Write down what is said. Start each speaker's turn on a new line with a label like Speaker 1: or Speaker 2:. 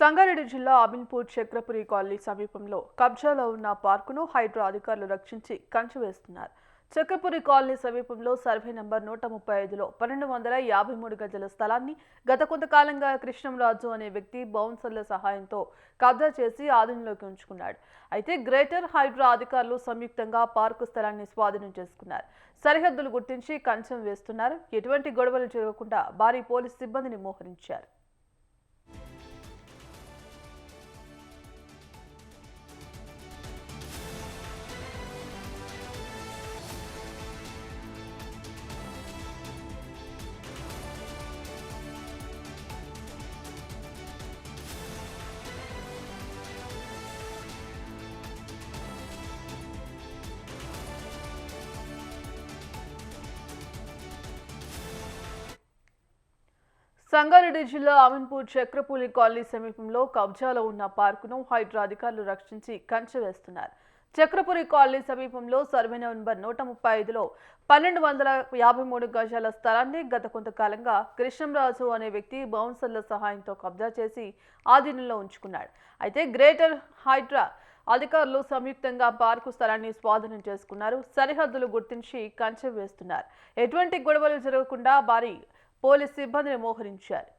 Speaker 1: సంగారెడ్డి జిల్లా అమీన్పూర్ చక్రపురి కాలనీ సమీపంలో కబ్జాలో ఉన్న పార్కును హైడ్రా అధికారులు రక్షించి కంచె వేస్తున్నారు. చక్రపురి కాలనీ సమీపంలో సర్వే నంబర్ 135లో 1253 గజాల స్థలాన్ని గత కొంతకాలంగా కృష్ణంరాజు అనే వ్యక్తి బౌన్సర్ల సహాయంతో కబ్జా చేసి ఆధీనంలోకి ఉంచుకున్నాడు. అయితే గ్రేటర్ హైడ్రా అధికారులు సంయుక్తంగా పార్కు స్థలాన్ని స్వాధీనం చేసుకున్నారు. సరిహద్దులు గుర్తించి కంచెం వేస్తున్నారు. ఎటువంటి గొడవలు జరగకుండా భారీ పోలీసు సిబ్బందిని మోహరించారు. సంగారెడ్డి జిల్లా అమీన్పూర్ చక్రపురి కాలనీ సమీపంలో కబ్జాలో ఉన్న పార్కును హైడ్రా అధికారులు రక్షించి కంచె వేస్తున్నారు. చక్రపురి కాలనీ సమీపంలో సర్వే నంబర్ 135లో 1253 గజాల స్థలాన్ని గత కొంతకాలంగా కృష్ణంరాజు అనే వ్యక్తి బౌన్సర్ల సహాయంతో కబ్జా చేసి ఆధీనంలో ఉంచుకున్నాడు. అయితే గ్రేటర్ హైడ్రా అధికారులు సంయుక్తంగా పార్కు స్థలాన్ని స్వాధీనం చేసుకున్నారు. సరిహద్దులు గుర్తించి కంచె వేస్తున్నారు. ఎటువంటి గొడవలు జరగకుండా భారీ పోలీసు సిబ్బందిని మోహరించారు.